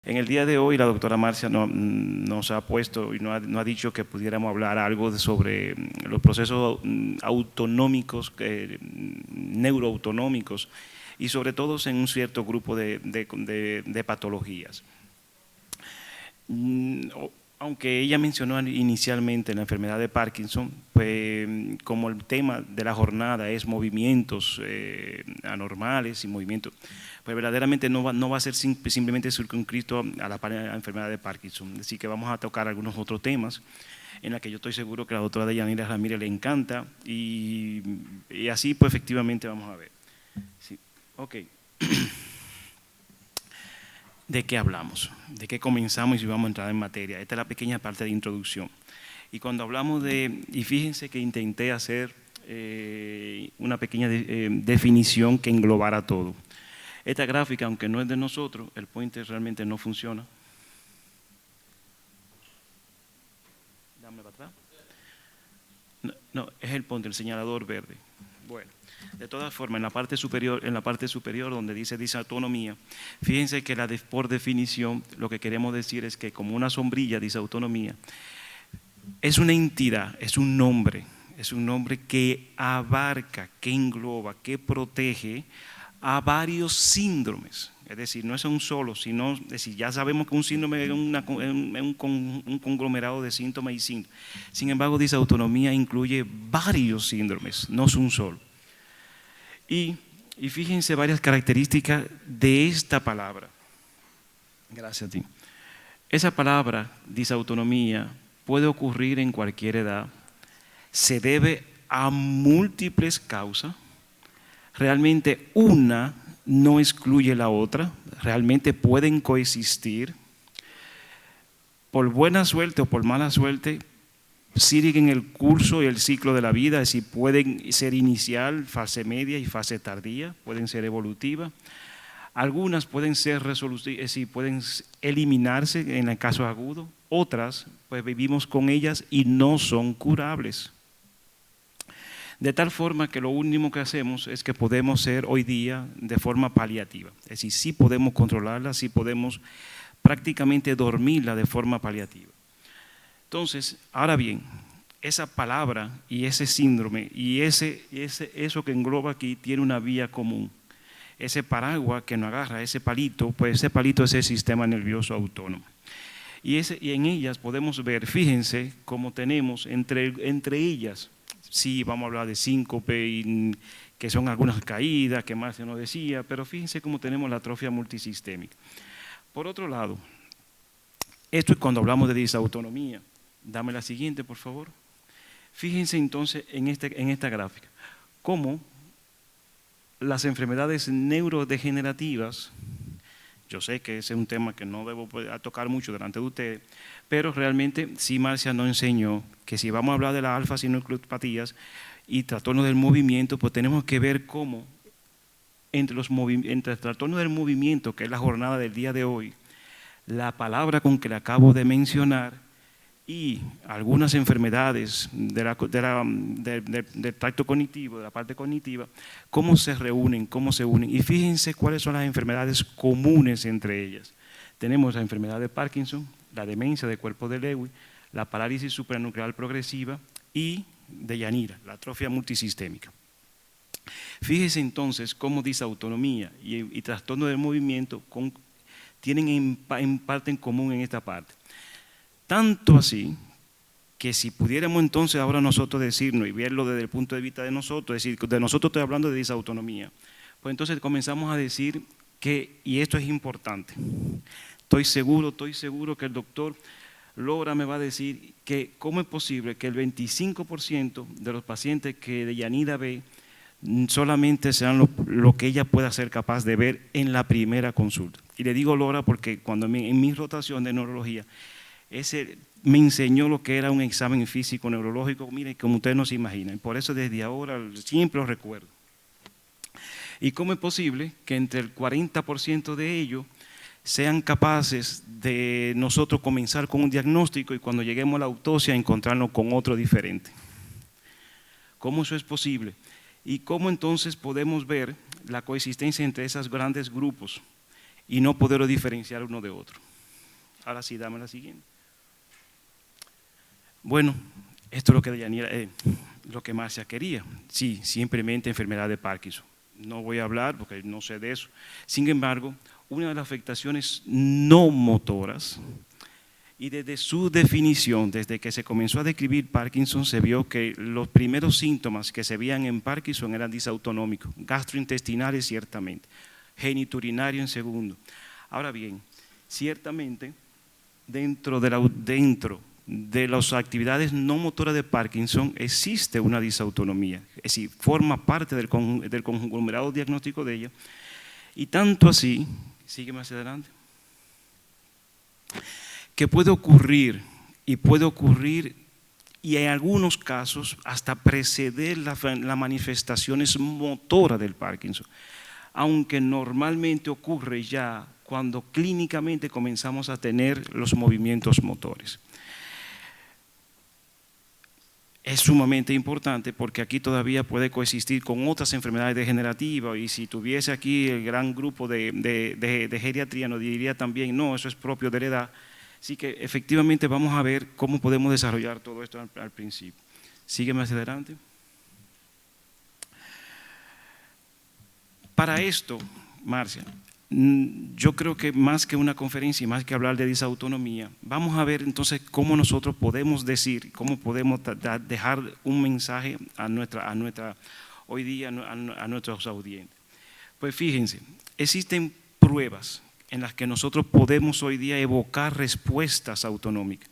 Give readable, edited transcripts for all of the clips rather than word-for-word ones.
En el día de hoy la doctora Marcia nos ha puesto y nos ha dicho que pudiéramos hablar algo sobre los procesos autonómicos, neuroautonómicos, y sobre todo en un cierto grupo de patologías. Aunque ella mencionó inicialmente la enfermedad de Parkinson, pues como el tema de la jornada es movimientos anormales y movimientos, pues verdaderamente no va a ser simplemente circunscrito a la enfermedad de Parkinson. Así que vamos a tocar algunos otros temas en la que yo estoy seguro que a la doctora Deyanira Ramírez le encanta y así pues efectivamente vamos a ver. Sí. Ok. ¿De qué hablamos? ¿De qué comenzamos y vamos a entrar en materia? Esta es la pequeña parte de introducción. Y cuando hablamos y fíjense que intenté hacer una pequeña definición que englobara todo. Esta gráfica, aunque no es de nosotros, el pointer realmente no funciona. Dame para atrás. No, es el pointer, el señalador verde. Bueno. De todas formas, en la parte superior donde dice disautonomía, fíjense que por definición lo que queremos decir es que como una sombrilla disautonomía es una entidad, es un nombre que abarca, que engloba, que protege a varios síndromes. Es decir, no es un solo, sino, es decir, ya sabemos que un síndrome es un conglomerado de síntomas y síntomas. Sin embargo, disautonomía incluye varios síndromes, no es un solo. Y fíjense varias características de esta palabra. Gracias a ti. Esa palabra, disautonomía, puede ocurrir en cualquier edad, se debe a múltiples causas, realmente una no excluye la otra, realmente pueden coexistir. Por buena suerte o por mala suerte, siguen el curso y el ciclo de la vida, es decir, pueden ser inicial, fase media y fase tardía, pueden ser evolutivas. Algunas pueden ser resolutivas, es decir, pueden eliminarse en el caso agudo, otras pues vivimos con ellas y no son curables. De tal forma que lo único que hacemos es que podemos ser hoy día de forma paliativa, es decir, sí podemos controlarla, sí podemos prácticamente dormirla de forma paliativa. Entonces, ahora bien, esa palabra y ese síndrome y eso que engloba aquí tiene una vía común. Ese paraguas que nos agarra, ese palito, pues ese palito es el sistema nervioso autónomo. Y en ellas podemos ver, fíjense cómo tenemos entre ellas, sí, vamos a hablar de síncope, que son algunas caídas, que Marcia nos decía, pero fíjense cómo tenemos la atrofia multisistémica. Por otro lado, esto es cuando hablamos de disautonomía. Dame la siguiente, por favor. Fíjense entonces en esta gráfica, cómo las enfermedades neurodegenerativas, yo sé que ese es un tema que no debo tocar mucho delante de ustedes, pero realmente sí Marcia nos enseñó que si vamos a hablar de las alfa-sinucleopatías y trastornos del movimiento, pues tenemos que ver cómo entre el trastorno del movimiento, que es la jornada del día de hoy, la palabra con que le acabo de mencionar, y algunas enfermedades del tracto cognitivo, de la parte cognitiva, cómo se reúnen, cómo se unen. Y fíjense cuáles son las enfermedades comunes entre ellas. Tenemos la enfermedad de Parkinson, la demencia del cuerpo de Lewy, la parálisis supranuclear progresiva y Deyanira, la atrofia multisistémica. Fíjense entonces cómo disautonomía y trastorno del movimiento tienen en parte en común en esta parte. Tanto así que si pudiéramos entonces ahora nosotros decirnos y verlo desde el punto de vista de nosotros, es decir, de nosotros estoy hablando de disautonomía, pues entonces comenzamos a decir que, y esto es importante, estoy seguro que el doctor Lora me va a decir que cómo es posible que el 25% de los pacientes que Deyanira ve solamente sean lo que ella pueda ser capaz de ver en la primera consulta. Y le digo Lora porque cuando en mi rotación de neurología, me enseñó lo que era un examen físico neurológico, miren, como ustedes no se imaginan. Por eso desde ahora siempre lo recuerdo. ¿Y cómo es posible que entre el 40% de ellos sean capaces de nosotros comenzar con un diagnóstico y cuando lleguemos a la autopsia encontrarnos con otro diferente? ¿Cómo eso es posible? ¿Y cómo entonces podemos ver la coexistencia entre esos grandes grupos y no poderlo diferenciar uno de otro? Ahora sí, dame la siguiente. Bueno, esto es lo que Daniela, lo que Marcia quería. Sí, simplemente enfermedad de Parkinson. No voy a hablar porque no sé de eso. Sin embargo, una de las afectaciones no motoras, y desde su definición, desde que se comenzó a describir Parkinson, se vio que los primeros síntomas que se veían en Parkinson eran disautonómicos, gastrointestinales ciertamente, genitourinario en segundo. Ahora bien, ciertamente dentro de las actividades no motoras de Parkinson existe una disautonomía, es decir, forma parte del conglomerado diagnóstico de ella, y tanto así, sígueme hacia adelante, que puede ocurrir y en algunos casos hasta preceder las manifestaciones motoras del Parkinson, aunque normalmente ocurre ya cuando clínicamente comenzamos a tener los movimientos motores. Es sumamente importante porque aquí todavía puede coexistir con otras enfermedades degenerativas, y si tuviese aquí el gran grupo de geriatría nos diría también, no, eso es propio de la edad. Así que efectivamente vamos a ver cómo podemos desarrollar todo esto al principio. Sígueme hacia adelante. Para esto, Marcia, yo creo que más que una conferencia y más que hablar de disautonomía, vamos a ver entonces cómo nosotros podemos decir, cómo podemos dejar un mensaje hoy día a nuestros audientes. Pues fíjense, existen pruebas en las que nosotros podemos hoy día evocar respuestas autonómicas.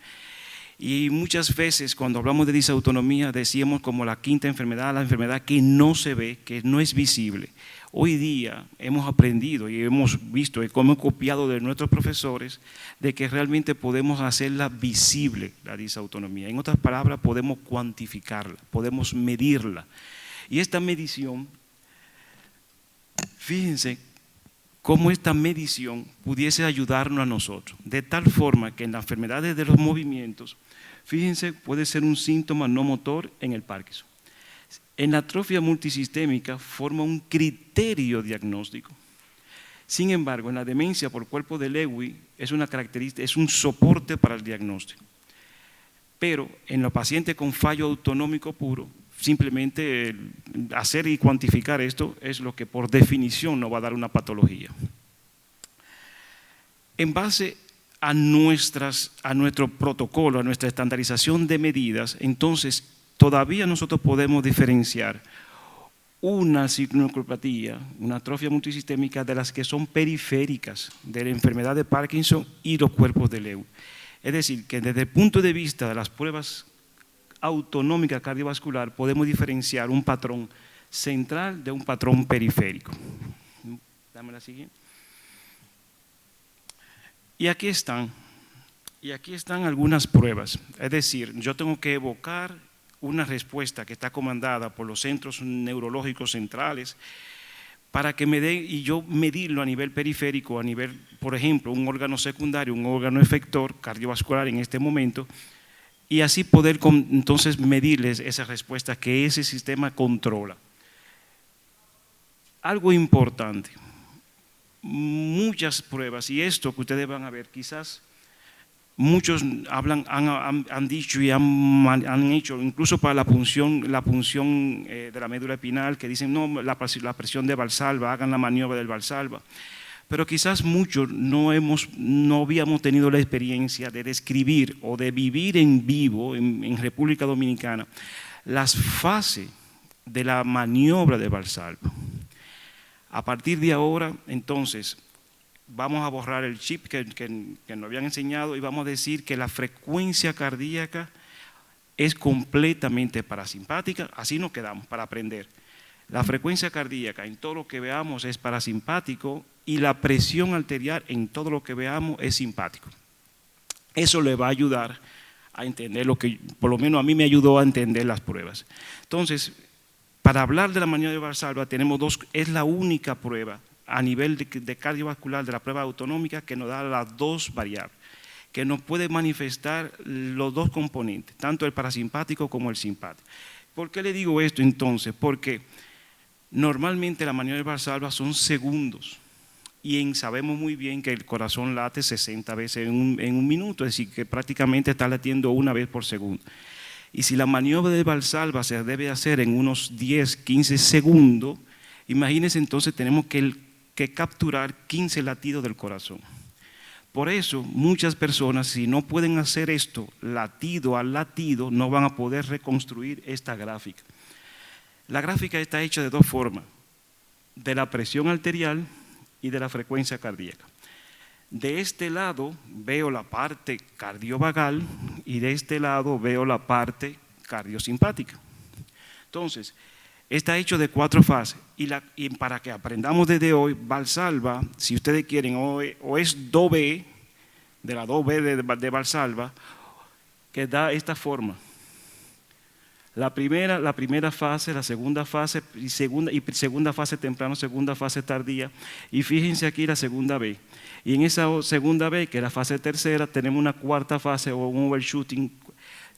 Y muchas veces cuando hablamos de disautonomía decimos como la quinta enfermedad, la enfermedad que no se ve, que no es visible. Hoy día hemos aprendido y hemos visto y hemos copiado de nuestros profesores de que realmente podemos hacerla visible, la disautonomía. En otras palabras, podemos cuantificarla, podemos medirla. Y esta medición, fíjense cómo esta medición pudiese ayudarnos a nosotros, de tal forma que en las enfermedades de los movimientos, fíjense, puede ser un síntoma no motor en el Parkinson. En la atrofia multisistémica forma un criterio diagnóstico. Sin embargo, en la demencia por cuerpo de Lewy es una característica, es un soporte para el diagnóstico. Pero en los pacientes con fallo autonómico puro, simplemente hacer y cuantificar esto es lo que por definición nos va a dar una patología. En base a nuestro protocolo, a nuestra estandarización de medidas, entonces todavía nosotros podemos diferenciar una sinusopatía, una atrofia multisistémica de las que son periféricas de la enfermedad de Parkinson y los cuerpos de Lewy. Es decir, que desde el punto de vista de las pruebas autonómicas cardiovascular podemos diferenciar un patrón central de un patrón periférico. Dame la siguiente. Y aquí están algunas pruebas. Es decir, yo tengo que evocar una respuesta que está comandada por los centros neurológicos centrales para que me dé, y yo medirlo a nivel periférico, a nivel, por ejemplo, un órgano secundario, un órgano efector cardiovascular en este momento, y así poder entonces medirles esa respuesta que ese sistema controla. Algo importante, muchas pruebas, y esto que ustedes van a ver, quizás muchos han dicho y han hecho, incluso para la punción de la médula espinal, que dicen, no, la presión de Valsalva, hagan la maniobra del Valsalva. Pero quizás muchos no habíamos tenido la experiencia de describir o de vivir en vivo en República Dominicana las fases de la maniobra de Valsalva. A partir de ahora, entonces, vamos a borrar el chip que nos habían enseñado y vamos a decir que la frecuencia cardíaca es completamente parasimpática. Así nos quedamos para aprender. La frecuencia cardíaca en todo lo que veamos es parasimpático y la presión arterial en todo lo que veamos es simpático. Eso le va a ayudar a entender lo que, por lo menos a mí me ayudó a entender las pruebas. Entonces, para hablar de la maniobra de Valsalva tenemos es la única prueba a nivel de cardiovascular de la prueba autonómica que nos da las dos variables, que nos puede manifestar los dos componentes, tanto el parasimpático como el simpático. ¿Por qué le digo esto entonces? Porque normalmente la maniobra de Valsalva son segundos y sabemos muy bien que el corazón late 60 veces en un minuto, es decir, que prácticamente está latiendo una vez por segundo. Y si la maniobra de Valsalva se debe hacer en unos 10, 15 segundos, imagínense entonces tenemos que capturar 15 latidos del corazón. Por eso muchas personas, si no pueden hacer esto latido a latido, no van a poder reconstruir esta gráfica. La gráfica está hecha de dos formas, de la presión arterial y de la frecuencia cardíaca. De este lado veo la parte cardiovagal y de este lado veo la parte cardiosimpática. Entonces, está hecho de 4 fases y para que aprendamos desde hoy, Valsalva, si ustedes quieren, o es Do-B, de la Do-B de Valsalva, que da esta forma. La primera fase, la segunda fase y segunda fase temprano, segunda fase tardía. Y fíjense aquí la segunda B. Y en esa segunda B, que es la fase tercera, tenemos una cuarta fase o un overshooting.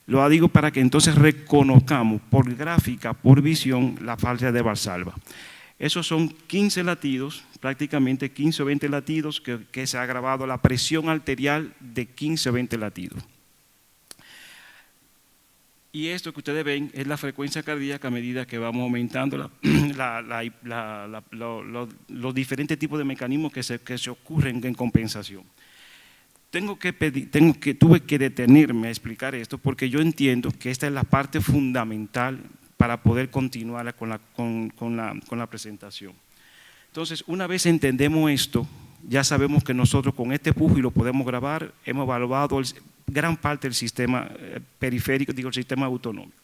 Lo digo para que entonces reconozcamos por gráfica, por visión, la fase de Valsalva. Esos son 15 latidos, prácticamente 15 o 20 latidos que se ha grabado la presión arterial de 15 o 20 latidos. Y esto que ustedes ven es la frecuencia cardíaca a medida que vamos aumentando los diferentes tipos de mecanismos que se ocurren en compensación. Tuve que detenerme a explicar esto porque yo entiendo que esta es la parte fundamental para poder continuar con la presentación. Entonces, una vez entendemos esto, ya sabemos que nosotros con este pujo lo podemos grabar, hemos evaluado gran parte del sistema periférico, el sistema autonómico.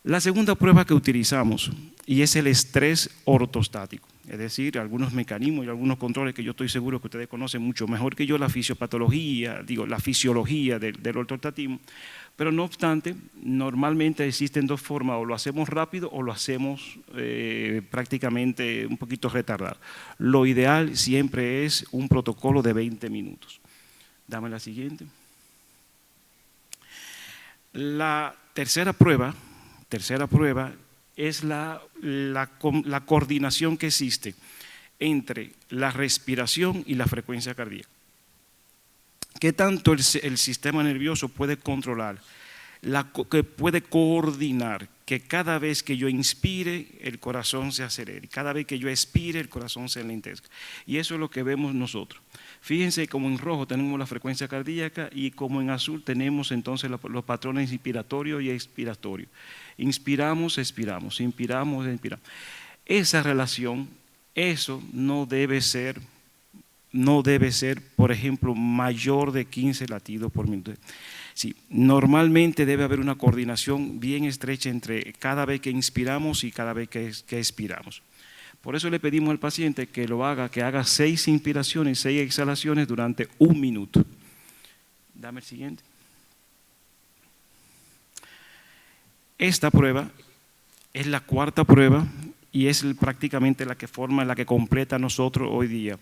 La segunda prueba que utilizamos y es el estrés ortostático, es decir, algunos mecanismos y algunos controles que yo estoy seguro que ustedes conocen mucho mejor que yo, la fisiopatología, la fisiología del ortostatismo, pero no obstante, normalmente existen dos formas, o lo hacemos rápido o lo hacemos prácticamente un poquito retardado. Lo ideal siempre es un protocolo de 20 minutos. Dame la siguiente. La tercera prueba es la coordinación que existe entre la respiración y la frecuencia cardíaca. ¿Qué tanto el sistema nervioso puede controlar, que puede coordinar que cada vez que yo inspire el corazón se acelere, cada vez que yo expire el corazón se lentezca? Y eso es lo que vemos nosotros. Fíjense como en rojo tenemos la frecuencia cardíaca y como en azul tenemos entonces los patrones inspiratorios y expiratorios. Inspiramos, expiramos, inspiramos, expiramos. Esa relación, eso no debe ser, por ejemplo, mayor de 15 latidos por minuto. Sí, normalmente debe haber una coordinación bien estrecha entre cada vez que inspiramos y cada vez que expiramos. Por eso le pedimos al paciente que haga 6 inspiraciones, 6 exhalaciones durante 1 minuto. Dame el siguiente. Esta prueba es la cuarta prueba y es prácticamente la que completa nosotros hoy día.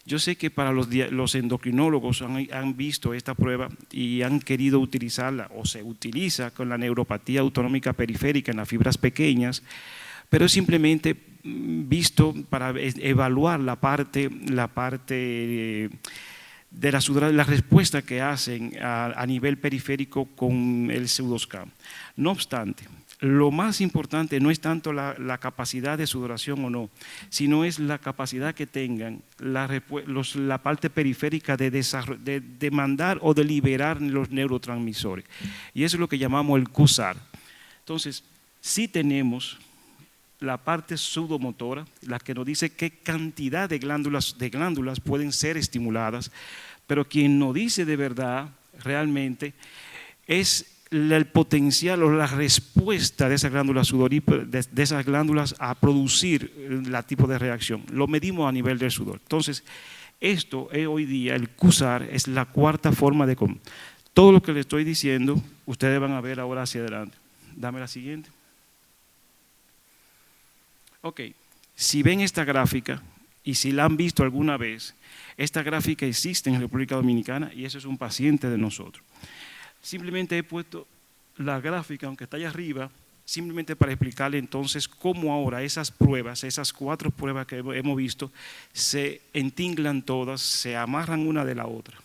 Yo sé que para los endocrinólogos han visto esta prueba y han querido utilizarla o se utiliza con la neuropatía autonómica periférica en las fibras pequeñas, pero es simplemente visto para evaluar la parte de la respuesta que hacen a nivel periférico con el pseudoscan. No obstante, lo más importante no es tanto la capacidad de sudoración o no, sino es la capacidad que tengan la parte periférica de demandar o de liberar los neurotransmisores. Y eso es lo que llamamos el QSAR. Entonces, sí tenemos la parte pseudomotora, la que nos dice qué cantidad de glándulas pueden ser estimuladas, pero quien nos dice de verdad realmente es el potencial o la respuesta de esas glándulas sudoríparas, de esas glándulas a producir la tipo de reacción. Lo medimos a nivel del sudor. Entonces, esto es hoy día, el QSAR es la cuarta forma de... Todo lo que le estoy diciendo, ustedes van a ver ahora hacia adelante. Dame la siguiente. Ok, si ven esta gráfica y si la han visto alguna vez, esta gráfica existe en República Dominicana y eso es un paciente de nosotros. Simplemente he puesto la gráfica, aunque está allá arriba, simplemente para explicarle entonces cómo ahora esas pruebas, esas 4 pruebas que hemos visto, se entinglan todas, se amarran una de la otra.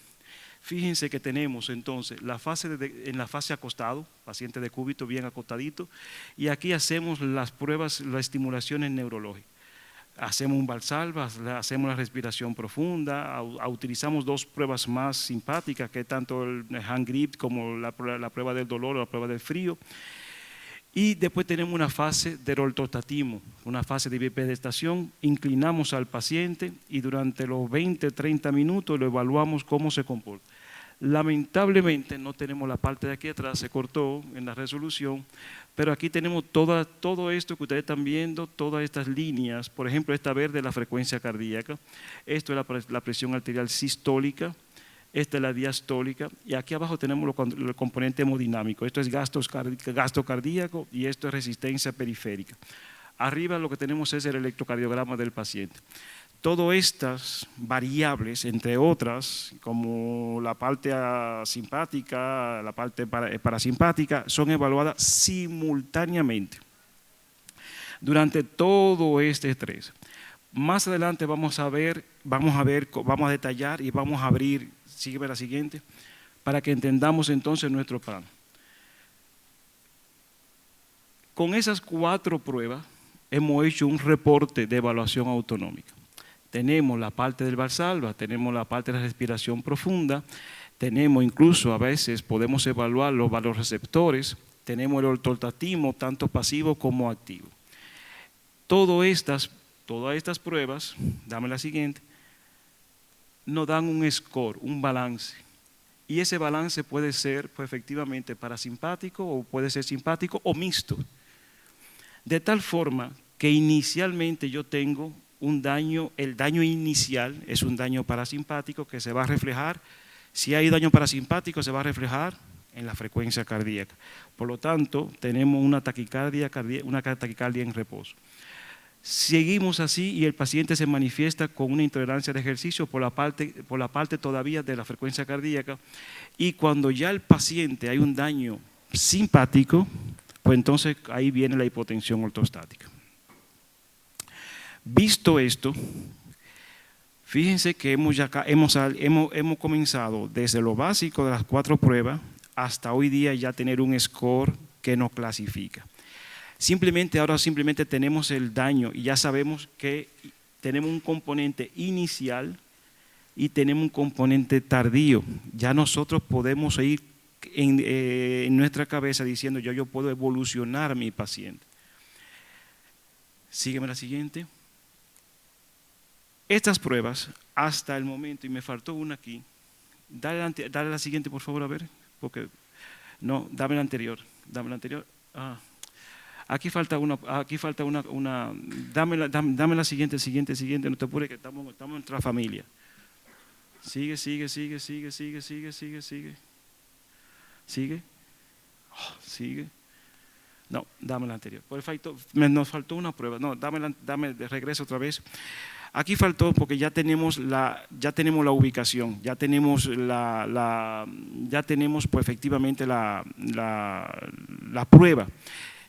Fíjense que tenemos entonces en la fase acostado, paciente de cúbito bien acostadito, y aquí hacemos las pruebas, las estimulaciones neurológicas. Hacemos un Valsalva, hacemos la respiración profunda, utilizamos 2 pruebas más simpáticas, que es tanto el hand grip como la prueba del dolor o la prueba del frío. Y después tenemos una fase de ortostatismo, una fase de bipedestación, inclinamos al paciente y durante los 20-30 minutos lo evaluamos cómo se comporta. Lamentablemente no tenemos la parte de aquí atrás, se cortó en la resolución, pero aquí tenemos todo esto que ustedes están viendo, todas estas líneas, por ejemplo esta verde es la frecuencia cardíaca, esto es la presión arterial sistólica, esta es la diastólica y aquí abajo tenemos el componente hemodinámico, esto es gasto cardíaco y esto es resistencia periférica. Arriba lo que tenemos es el electrocardiograma del paciente. Todas estas variables, entre otras, como la parte simpática, la parte parasimpática, son evaluadas simultáneamente durante todo este estrés. Más adelante vamos a detallar y vamos a abrir, sígueme la siguiente, para que entendamos entonces nuestro plan. Con esas 4 pruebas hemos hecho un reporte de evaluación autonómica. Tenemos la parte del Valsalva, tenemos la parte de la respiración profunda, tenemos incluso a veces podemos evaluar los valorreceptores, tenemos el ortostatismo tanto pasivo como activo. Todas estas pruebas, dame la siguiente, nos dan un score, un balance. Y ese balance puede ser pues, efectivamente parasimpático o puede ser simpático o mixto. De tal forma que inicialmente yo tengo un daño, el daño inicial es un daño parasimpático que se va a reflejar, si hay daño parasimpático se va a reflejar en la frecuencia cardíaca. Por lo tanto, tenemos una taquicardia en reposo. Seguimos así y el paciente se manifiesta con una intolerancia de ejercicio por la parte todavía de la frecuencia cardíaca y cuando ya el paciente hay un daño simpático, pues entonces ahí viene la hipotensión ortostática. Visto esto, fíjense que hemos comenzado desde lo básico de las 4 pruebas hasta hoy día ya tener un score que nos clasifica. Ahora simplemente tenemos el daño y ya sabemos que tenemos un componente inicial y tenemos un componente tardío. Ya nosotros podemos ir en nuestra cabeza diciendo yo puedo evolucionar a mi paciente. Sígueme la siguiente. Estas pruebas, hasta el momento, y me faltó una aquí, dale la siguiente por favor a ver, porque no, dame la anterior. Aquí falta una, dame la siguiente, no te apures que estamos en nuestra familia. Sigue. Sigue. No, dame la anterior. Nos faltó una prueba. No, dame de regreso otra vez. Aquí faltó porque ya tenemos la ubicación, ya tenemos pues, efectivamente la prueba.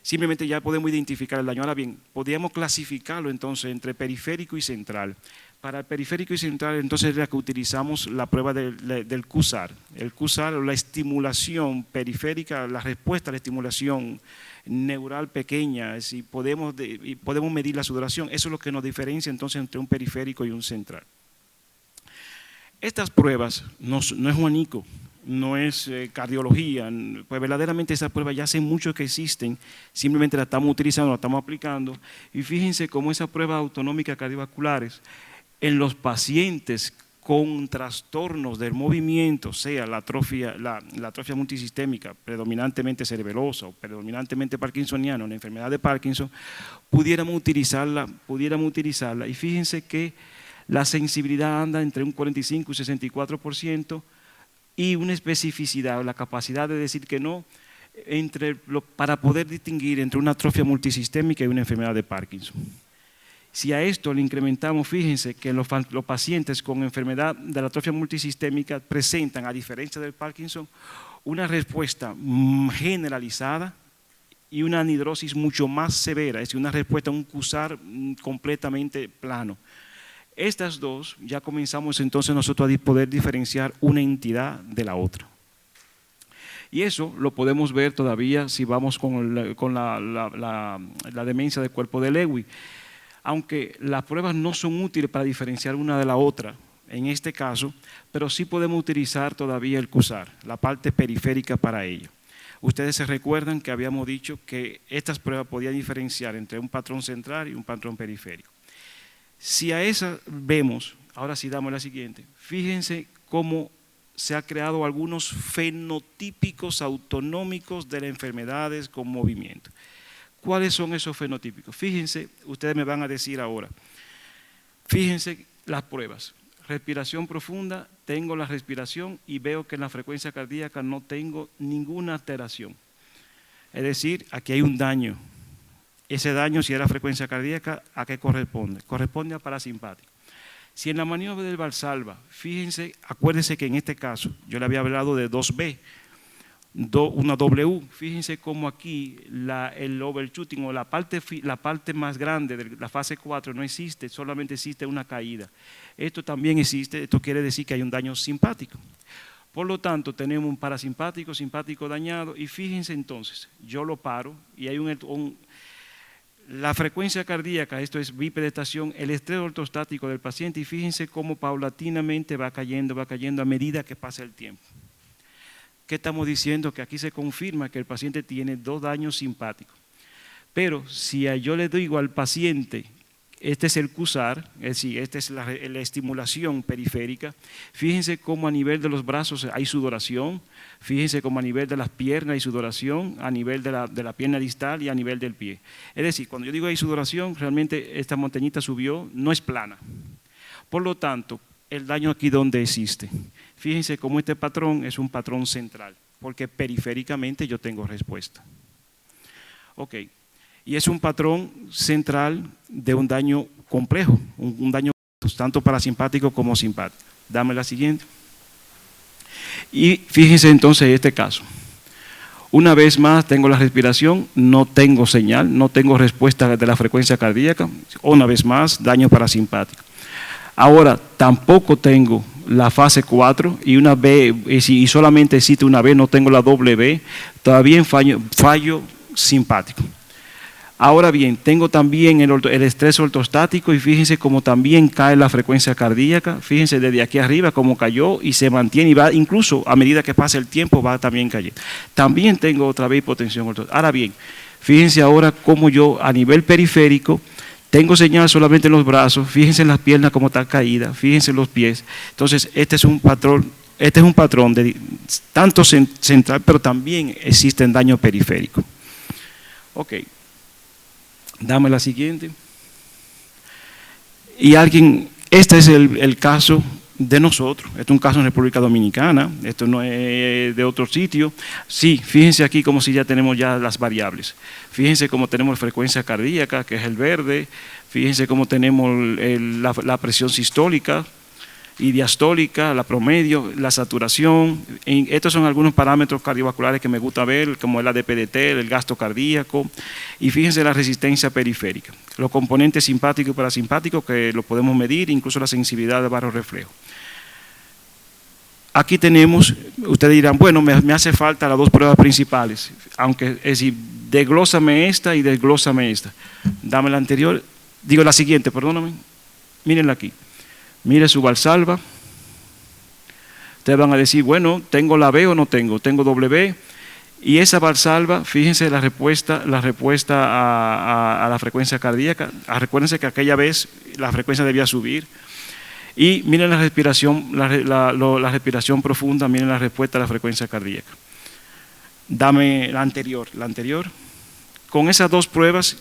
Simplemente ya podemos identificar el daño. Ahora bien, podríamos clasificarlo entonces entre periférico y central. Para el periférico y central entonces es la que utilizamos la prueba del QSAR. El QSAR, la estimulación periférica, la respuesta a la estimulación neural pequeña, y podemos medir la sudoración. Eso es lo que nos diferencia entonces entre un periférico y un central. Estas pruebas no es Juanico, no es cardiología, pues verdaderamente esas pruebas ya hace mucho que existen, simplemente la estamos utilizando, la estamos aplicando, y fíjense cómo esas pruebas autonómicas cardiovasculares en los pacientes con trastornos del movimiento, sea la atrofia multisistémica, predominantemente cerebelosa o predominantemente parkinsoniana, la enfermedad de Parkinson, pudiéramos utilizarla, y fíjense que la sensibilidad anda entre un 45 y 64%, y una especificidad, la capacidad de decir que no, para poder distinguir entre una atrofia multisistémica y una enfermedad de Parkinson. Si a esto le incrementamos, fíjense que los pacientes con enfermedad de la atrofia multisistémica presentan, a diferencia del Parkinson, una respuesta generalizada y una anhidrosis mucho más severa, es decir, una respuesta a un CUSAR completamente plano. Estas dos ya comenzamos entonces nosotros a poder diferenciar una entidad de la otra. Y eso lo podemos ver todavía si vamos con la demencia del cuerpo de Lewy. Aunque las pruebas no son útiles para diferenciar una de la otra, en este caso, pero sí podemos utilizar todavía el CUSAR, la parte periférica para ello. Ustedes se recuerdan que habíamos dicho que estas pruebas podían diferenciar entre un patrón central y un patrón periférico. Si a esa vemos, ahora sí damos la siguiente, fíjense cómo se han creado algunos fenotípicos autonómicos de las enfermedades con movimiento. ¿Cuáles son esos fenotípicos? Fíjense, ustedes me van a decir ahora, fíjense las pruebas. Respiración profunda, tengo la respiración y veo que en la frecuencia cardíaca no tengo ninguna alteración. Es decir, aquí hay un daño. Ese daño, si era frecuencia cardíaca, ¿a qué corresponde? Corresponde a parasimpático. Si en la maniobra del Valsalva, fíjense, acuérdense que en este caso yo le había hablado de 2B, una W, fíjense cómo aquí el overshooting o la parte más grande de la fase 4 no existe, solamente existe una caída. Esto también existe, esto quiere decir que hay un daño simpático. Por lo tanto, tenemos un parasimpático, simpático dañado y fíjense entonces, yo lo paro y hay la frecuencia cardíaca, esto es bipedestación, el estrés ortostático del paciente y fíjense cómo paulatinamente va cayendo a medida que pasa el tiempo. ¿Qué estamos diciendo? Que aquí se confirma que el paciente tiene 2 daños simpáticos. Pero si yo le digo al paciente, este es el CUSAR, es decir, esta es la estimulación periférica, fíjense cómo a nivel de los brazos hay sudoración, fíjense cómo a nivel de las piernas hay sudoración, a nivel de la pierna distal y a nivel del pie. Es decir, cuando yo digo hay sudoración, realmente esta montañita subió, no es plana. Por lo tanto, el daño aquí ¿dónde existe? Fíjense cómo este patrón es un patrón central, porque periféricamente yo tengo respuesta. Ok, y es un patrón central de un daño complejo, un daño tanto parasimpático como simpático. Dame la siguiente. Y fíjense entonces este caso. Una vez más tengo la respiración, no tengo señal, no tengo respuesta de la frecuencia cardíaca. Una vez más, daño parasimpático. Ahora, tampoco tengo la fase 4 y una B, y solamente existe una B, no tengo la doble B, todavía fallo simpático. Ahora bien, tengo también el estrés ortostático y fíjense cómo también cae la frecuencia cardíaca, fíjense desde aquí arriba cómo cayó y se mantiene y va incluso a medida que pasa el tiempo va también cayendo. También tengo otra vez hipotensión ortostática. Ahora bien, fíjense ahora cómo yo a nivel periférico tengo señal solamente en los brazos, fíjense en las piernas cómo está caída, fíjense en los pies. Entonces, este es un patrón de tanto central, pero también existe daño periférico. Ok, dame la siguiente. Y este es el caso de nosotros, este es un caso en República Dominicana, esto no es de otro sitio. Sí, fíjense aquí como si ya tenemos ya las variables. Fíjense cómo tenemos frecuencia cardíaca, que es el verde, fíjense cómo tenemos la presión sistólica y diastólica, la promedio, la saturación. Estos son algunos parámetros cardiovasculares que me gusta ver, como el ADPDT, el gasto cardíaco, y fíjense la resistencia periférica, los componentes simpáticos y parasimpáticos que lo podemos medir, incluso la sensibilidad de barro reflejo. Aquí tenemos, ustedes dirán, bueno, me hace falta las 2 pruebas principales, aunque es decir, desglósame esta y desglósame esta. Dame la anterior, digo la siguiente, perdóname, mírenla aquí. Mire su Valsalva. Ustedes van a decir, bueno, ¿tengo la B o no tengo? Tengo W. Y esa Valsalva, fíjense la respuesta a la frecuencia cardíaca. Recuérdense que aquella vez la frecuencia debía subir. Y miren la respiración, la respiración profunda, miren la respuesta a la frecuencia cardíaca. Dame la anterior. Con esas 2 pruebas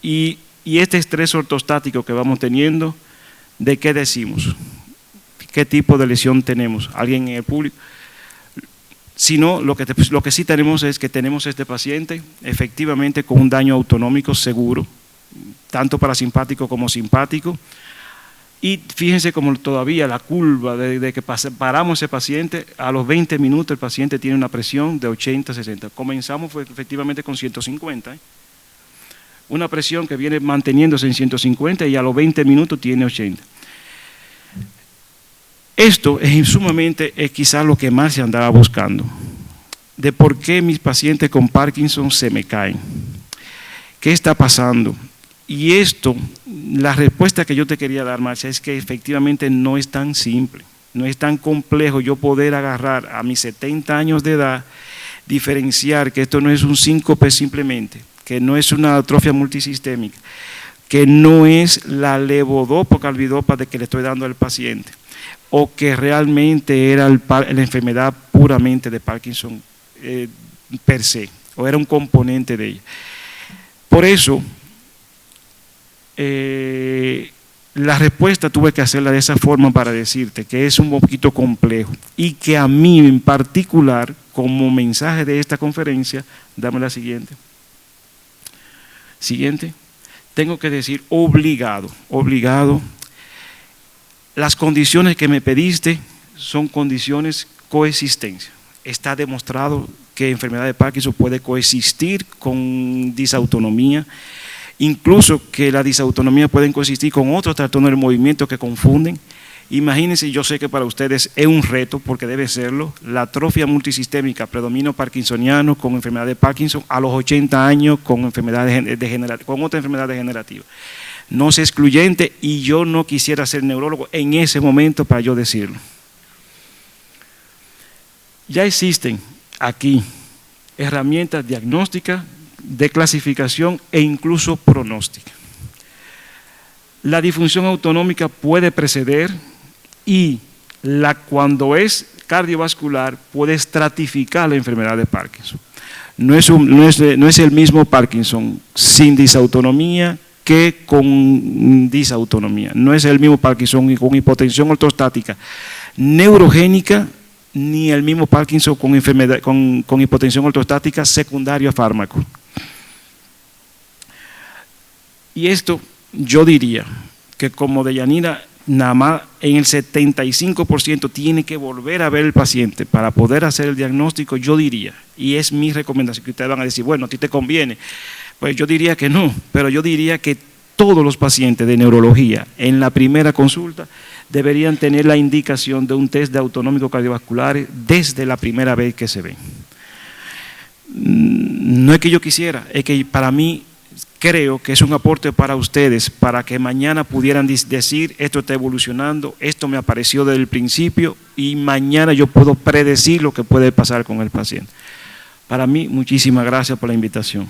y este estrés ortostático que vamos teniendo, ¿de qué decimos? ¿Qué tipo de lesión tenemos? ¿Alguien en el público? Si no, lo que sí tenemos es que tenemos este paciente efectivamente con un daño autonómico seguro, tanto parasimpático como simpático, Y fíjense como todavía la curva de que paramos ese paciente, a los 20 minutos el paciente tiene una presión de 80, 60. Comenzamos efectivamente con 150, una presión que viene manteniéndose en 150 y a los 20 minutos tiene 80. Esto es sumamente, quizás lo que más se andaba buscando, de por qué mis pacientes con Parkinson se me caen. ¿Qué está pasando? Y esto, la respuesta que yo te quería dar, Marcia, es que efectivamente no es tan simple, no es tan complejo yo poder agarrar a mis 70 años de edad, diferenciar que esto no es un síncope simplemente, que no es una atrofia multisistémica, que no es la levodopa o carbidopa de que le estoy dando al paciente, o que realmente era la enfermedad puramente de Parkinson per se, o era un componente de ella. Por eso, la respuesta tuve que hacerla de esa forma para decirte que es un poquito complejo y que a mí en particular, como mensaje de esta conferencia, dame la siguiente. Siguiente. Tengo que decir obligado, las condiciones que me pediste son condiciones coexistencia. Está demostrado que enfermedad de Parkinson puede coexistir con disautonomía, incluso que la disautonomía puede coexistir con otros trastornos del movimiento que confunden. Imagínense, yo sé que para ustedes es un reto, porque debe serlo, la atrofia multisistémica, predominio parkinsoniano con enfermedad de Parkinson a los 80 años con otra enfermedad degenerativa. No es excluyente y yo no quisiera ser neurólogo en ese momento para yo decirlo. Ya existen aquí herramientas diagnósticas, de clasificación e incluso pronóstica. La disfunción autonómica puede preceder y cuando es cardiovascular puede estratificar la enfermedad de Parkinson. No es el mismo Parkinson sin disautonomía que con disautonomía. No es el mismo Parkinson con hipotensión ortostática neurogénica ni el mismo Parkinson con hipotensión ortostática secundaria a fármaco. Y esto yo diría que como Deyanira, nada más en el 75% tiene que volver a ver el paciente para poder hacer el diagnóstico, yo diría, y es mi recomendación, que ustedes van a decir, bueno, a ti te conviene. Pues yo diría que no, pero yo diría que todos los pacientes de neurología en la primera consulta deberían tener la indicación de un test de autonómico cardiovascular desde la primera vez que se ven. No es que yo quisiera, es que para mí creo que es un aporte para ustedes, para que mañana pudieran decir, esto está evolucionando, esto me apareció desde el principio y mañana yo puedo predecir lo que puede pasar con el paciente. Para mí, muchísimas gracias por la invitación.